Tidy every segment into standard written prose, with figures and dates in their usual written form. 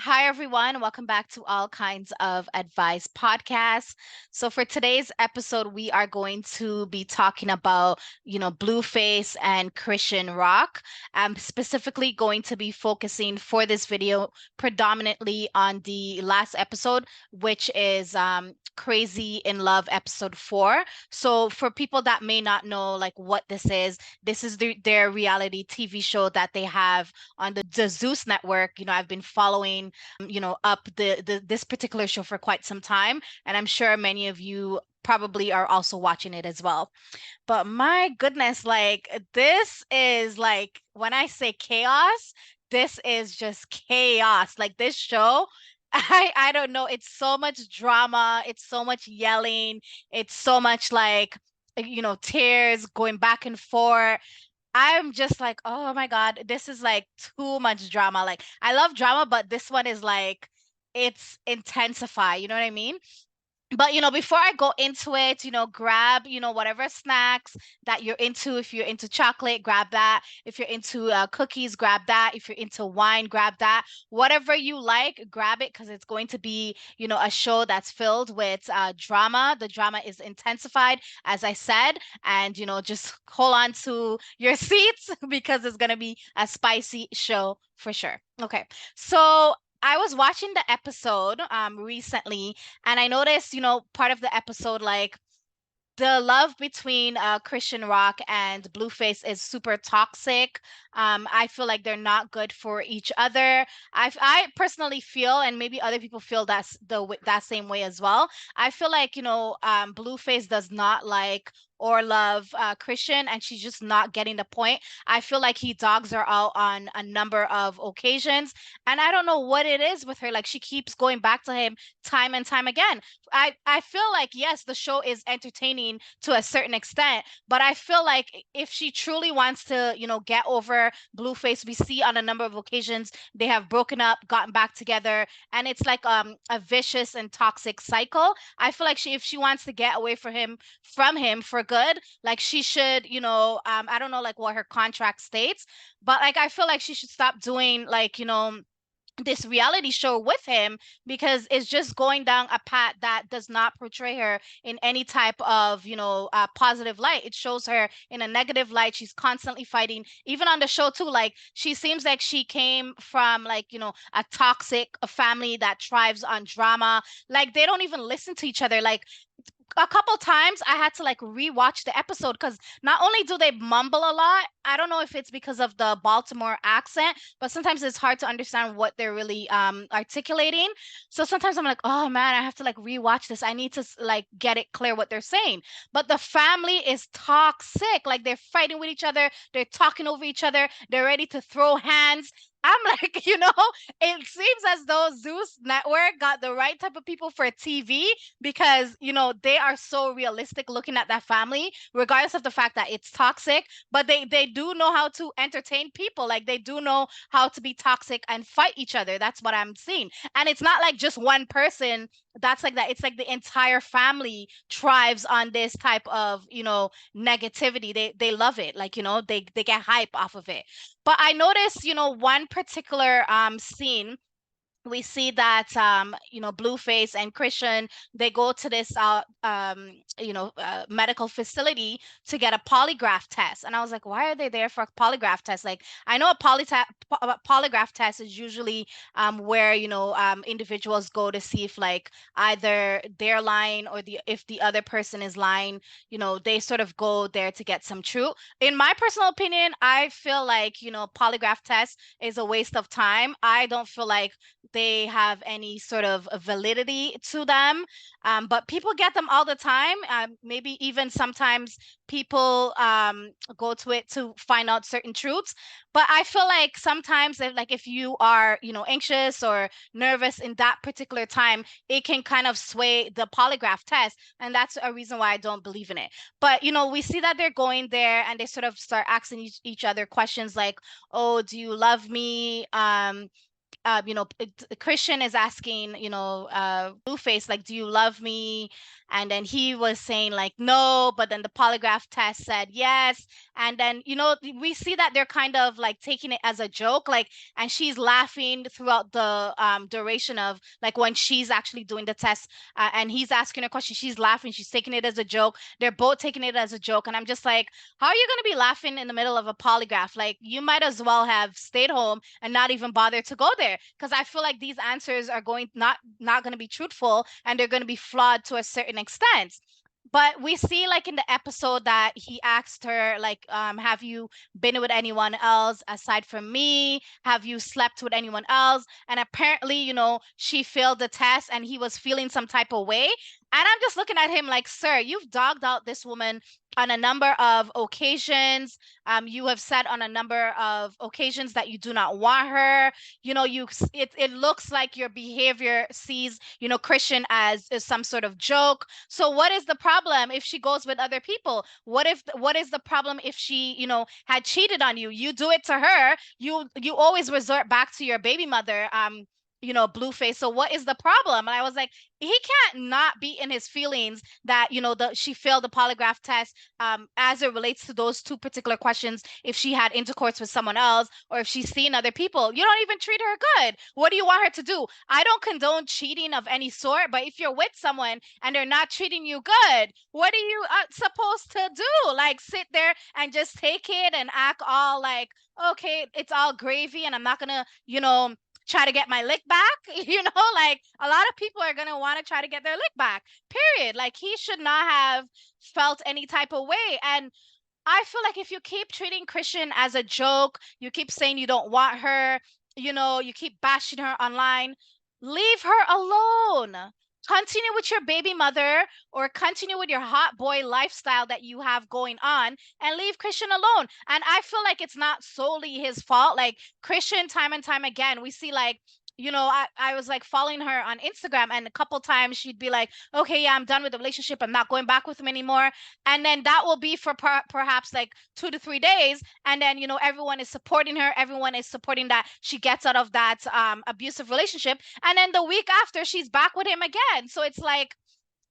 Hi, everyone. Welcome back to All Kinds of Advice podcast. So, for today's episode, we are going to be talking about, Blueface and Christian Rock. I'm specifically going to be focusing for this video predominantly on the last episode, which is Crazy in Love episode 4. So, for people that may not know, like, what this is their reality TV show that they have on the Zeus Network. I've been following, up the this particular show for quite some time, and I'm sure many of you probably are also watching it as well. But my goodness, like this is like when I say chaos, this is just chaos. Like this show, I don't know, it's so much drama, it's so much yelling, it's so much like tears going back and forth. I'm just like, oh my God, this is like too much drama. Like, I love drama, but this one is like, it's intensify. You know what I mean? But before I go into it, grab, whatever snacks that you're into. If you're into chocolate, grab that. If you're into cookies, grab that. If you're into wine, grab that. Whatever you like, grab it because it's going to be, a show that's filled with drama. The drama is intensified, as I said, and just hold on to your seats because it's gonna be a spicy show for sure. Okay, so I was watching the episode recently, and I noticed, part of the episode, like the love between Christian Rock and Blueface is super toxic. I feel like they're not good for each other. I personally feel, and maybe other people feel that same way as well. I feel like Blueface does not like or love Christian, and she's just not getting the point. I feel like he dogs her out on a number of occasions, and I don't know what it is with her. Like she keeps going back to him time and time again. I feel like yes, the show is entertaining to a certain extent, but I feel like if she truly wants to, get over Blueface, we see on a number of occasions they have broken up, gotten back together, and it's like a vicious and toxic cycle. I feel like if she wants to get away from him for good, like she should, I don't know like what her contract states, but like I feel like she should stop doing like, this reality show with him because it's just going down a path that does not portray her in any type of positive light. It shows her in a negative light. She's constantly fighting, even on the show too. Like she seems like she came from like a toxic family that thrives on drama. Like they don't even listen to each other. Like a couple times I had to like rewatch the episode because not only do they mumble a lot, I don't know if it's because of the Baltimore accent, but sometimes it's hard to understand what they're really articulating. So sometimes I'm like, oh man, I have to like rewatch this. I need to like get it clear what they're saying. But the family is toxic. Like they're fighting with each other, they're talking over each other, they're ready to throw hands. I'm like, it seems as though Zeus Network got the right type of people for TV because they are so realistic looking at that family regardless of the fact that it's toxic, but they do know how to entertain people. Like they do know how to be toxic and fight each other. That's what I'm seeing. And it's not like just one person that's like that. It's like the entire family thrives on this type of negativity. They love it. Like they get hype off of it. But I noticed one particular scene. We see that Blueface and Christian, they go to this medical facility to get a polygraph test, and I was like, why are they there for a polygraph test? Like I know a polygraph test is usually where individuals go to see if like either they're lying or if the other person is lying. They sort of go there to get some truth. In my personal opinion, I feel like polygraph test is a waste of time. I don't feel like they have any sort of validity to them. But people get them all the time. Maybe even sometimes people go to it to find out certain truths. But I feel like sometimes if you are, anxious or nervous in that particular time, it can kind of sway the polygraph test. And that's a reason why I don't believe in it. But, we see that they're going there and they sort of start asking each other questions like, oh, do you love me? Chrisean is asking, Blueface, like, do you love me? And then he was saying like, no, but then the polygraph test said yes. And then, we see that they're kind of like taking it as a joke, like, and she's laughing throughout the duration of like when she's actually doing the test, and he's asking her question, she's laughing, she's taking it as a joke. They're both taking it as a joke. And I'm just like, how are you going to be laughing in the middle of a polygraph? Like, you might as well have stayed home and not even bother to go there, because I feel like these answers are not going to be truthful, and they're going to be flawed to a certain extent. But we see like in the episode that he asked her like, have you been with anyone else aside from me? Have you slept with anyone else? And apparently, she failed the test and he was feeling some type of way. And I'm just looking at him like, sir, you've dogged out this woman on a number of occasions. You have said on a number of occasions that you do not want her. It looks like your behavior sees, Chrisean as some sort of joke. So what is the problem if she goes with other people? What is the problem if she, had cheated on you? You do it to her. You always resort back to your baby mother, Blueface. So what is the problem? And I was like, he can't not be in his feelings that, she failed the polygraph test, as it relates to those two particular questions, if she had intercourse with someone else or if she's seen other people. You don't even treat her good. What do you want her to do? I don't condone cheating of any sort, but if you're with someone and they're not treating you good, what are you supposed to do? Like, sit there and just take it and act all like, okay, it's all gravy and I'm not gonna, try to get my lick back. Like, a lot of people are going to want to try to get their lick back, period. Like, he should not have felt any type of way. And I feel like if you keep treating Chrisean as a joke, you keep saying you don't want her, you keep bashing her online, leave her alone. Continue with your baby mother or continue with your hot boy lifestyle that you have going on, and leave Chrisean alone. And I feel like it's not solely his fault. Like, Chrisean, time and time again, we see like, I was like following her on Instagram, and a couple times she'd be like, okay, yeah, I'm done with the relationship. I'm not going back with him anymore. And then that will be for perhaps like 2 to 3 days. And then, everyone is supporting her. Everyone is supporting that she gets out of that abusive relationship. And then the week after, she's back with him again. So it's like,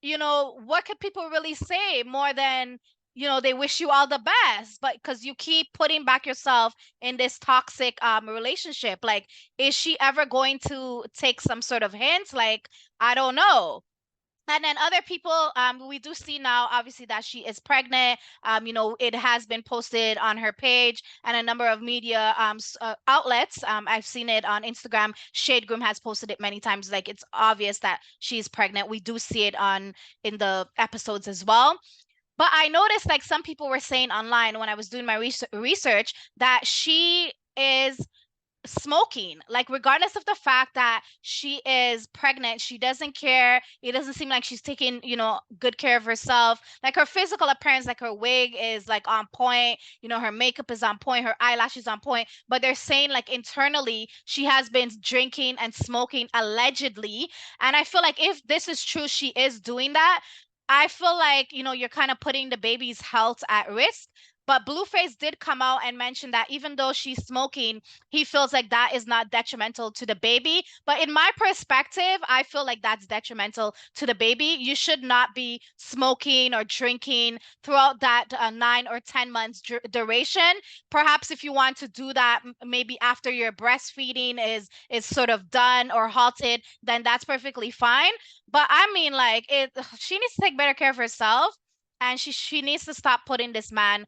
what could people really say more than, they wish you all the best, but because you keep putting back yourself in this toxic relationship. Like, is she ever going to take some sort of hint? Like, I don't know. And then other people, we do see now, obviously, that she is pregnant. It has been posted on her page and a number of media outlets. I've seen it on Instagram. Shade Groom has posted it many times. Like, it's obvious that she's pregnant. We do see it in the episodes as well. But I noticed like some people were saying online when I was doing my research that she is smoking, like, regardless of the fact that she is pregnant, she doesn't care. It doesn't seem like she's taking, good care of herself. Like, her physical appearance, like her wig is like on point, her makeup is on point, her eyelashes on point, but they're saying like internally she has been drinking and smoking allegedly. And I feel like if this is true, she is doing that. I feel like, you're kind of putting the baby's health at risk. But Blueface did come out and mention that even though she's smoking, he feels like that is not detrimental to the baby. But in my perspective, I feel like that's detrimental to the baby. You should not be smoking or drinking throughout that 9 or 10 months duration. Perhaps if you want to do that, maybe after your breastfeeding is sort of done or halted, then that's perfectly fine. But I mean, like, she needs to take better care of herself, and she needs to stop putting this man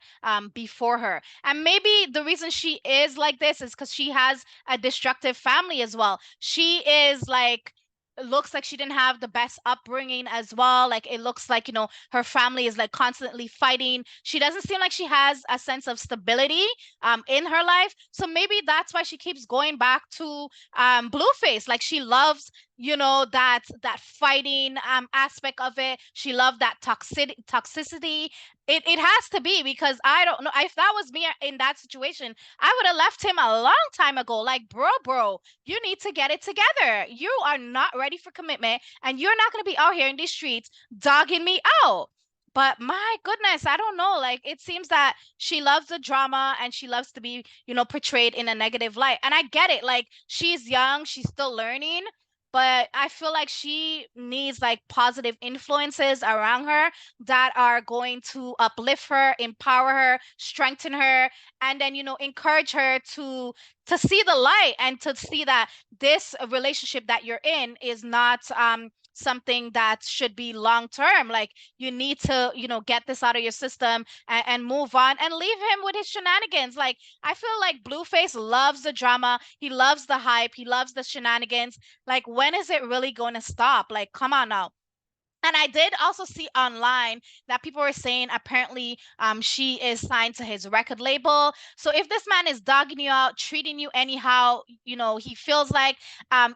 before her. And maybe the reason she is like this is because she has a destructive family as well. She is like, it looks like she didn't have the best upbringing as well. Like, it looks like, her family is like constantly fighting. She doesn't seem like she has a sense of stability in her life. So maybe that's why she keeps going back to Blueface. Like, she loves, that fighting aspect of it. She loved that toxicity. It has to be, because I don't know, if that was me in that situation, I would have left him a long time ago. Like, bro, you need to get it together. You are not ready for commitment, and you're not going to be out here in these streets dogging me out. But my goodness, I don't know. Like, it seems that she loves the drama and she loves to be, portrayed in a negative light. And I get it. Like, she's young, she's still learning, but I feel like she needs like positive influences around her that are going to uplift her, empower her, strengthen her, and then, encourage her to see the light and to see that this relationship that you're in is not something that should be long term. Like, you need to, get this out of your system and move on and leave him with his shenanigans. Like, I feel like Blueface loves the drama, he loves the hype, he loves the shenanigans. Like, when is it really going to stop? Like, come on now. And I did also see online that people were saying apparently she is signed to his record label. So if this man is dogging you out, treating you anyhow, he feels like,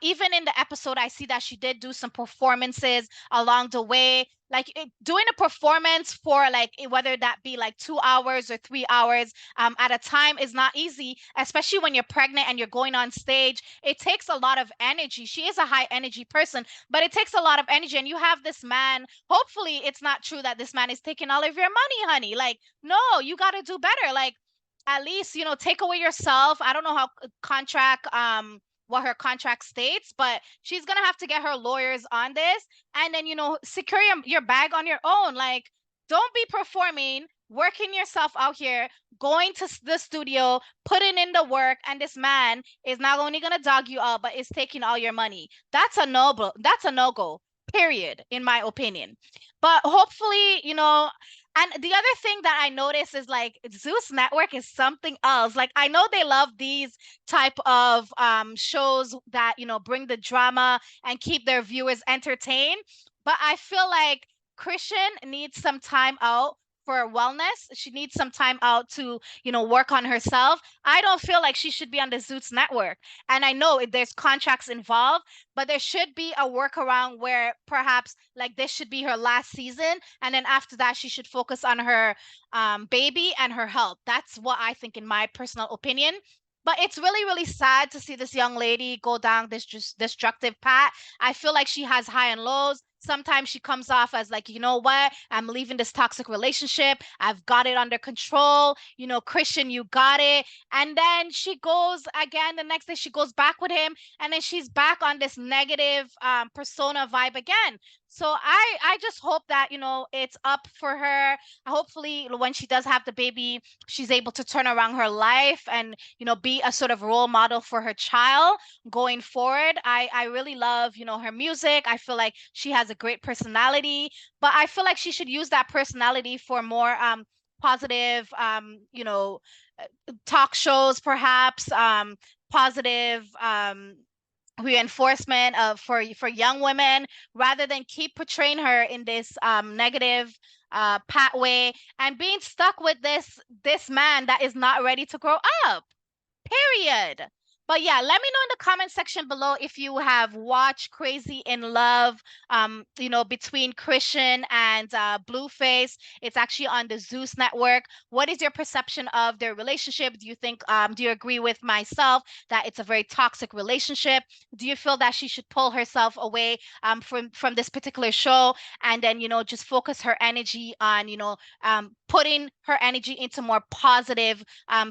even in the episode, I see that she did do some performances along the way. Like, doing a performance for like whether that be like 2 hours or 3 hours at a time is not easy, especially when you're pregnant and you're going on stage. It takes a lot of energy. She is a high energy person, but it takes a lot of energy. And you have this man, hopefully it's not true that this man is taking all of your money, honey. Like, no, you got to do better. Like, at least, take away yourself. I don't know how contract what her contract states, but she's gonna have to get her lawyers on this and then, secure your bag on your own. Like, don't be performing, working yourself out here, going to the studio, putting in the work, and this man is not only gonna dog you out, but is taking all your money. That's a no-go, period, in my opinion. But hopefully, and the other thing that I notice is like Zeus Network is something else. Like, I know they love these type of shows that, bring the drama and keep their viewers entertained, but I feel like Christian needs some time out for wellness. She needs some time out to, work on herself. I don't feel like she should be on the Zeus Network. And I know there's contracts involved, but there should be a workaround where perhaps like this should be her last season, and then after that she should focus on her baby and her health. That's what I think, in my personal opinion. But it's really, really sad to see this young lady go down this just destructive path. I feel like she has high and lows. Sometimes she comes off as like, you know what, I'm leaving this toxic relationship, I've got it under control, Christian, you got it. And then she goes again the next day, she goes back with him, and then she's back on this negative persona vibe again. So I just hope that, it's up for her. Hopefully when she does have the baby, she's able to turn around her life and, be a sort of role model for her child going forward. I really love, her music. I feel like she has a great personality, but I feel like she should use that personality for more positive talk shows, perhaps positive reinforcement of for young women, rather than keep portraying her in this negative pathway and being stuck with this man that is not ready to grow up, period. But yeah, let me know in the comment section below if you have watched Crazy in Love, between Christian and Blueface. It's actually on the Zeus Network. What is your perception of their relationship? Do you think, do you agree with myself that it's a very toxic relationship? Do you feel that she should pull herself away from this particular show and then, just focus her energy on, putting her energy into more positive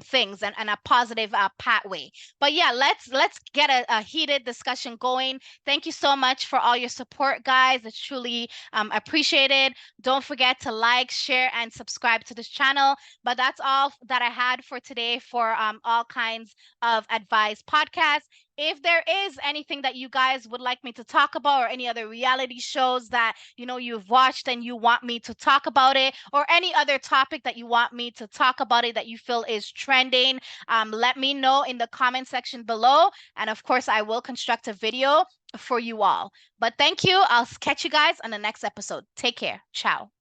things and a positive pathway? But yeah, let's get a heated discussion going. Thank you so much for all your support, guys. It's truly appreciated. Don't forget to like, share, and subscribe to this channel. But that's all that I had for today for All Kinds of Advice podcast. If there is anything that you guys would like me to talk about, or any other reality shows that you've watched and you want me to talk about it, or any other topic that you want me to talk about it that you feel is trending, let me know in the comment section below, and of course I will construct a video for you all. But thank you. I'll catch you guys on the next episode. Take care. Ciao.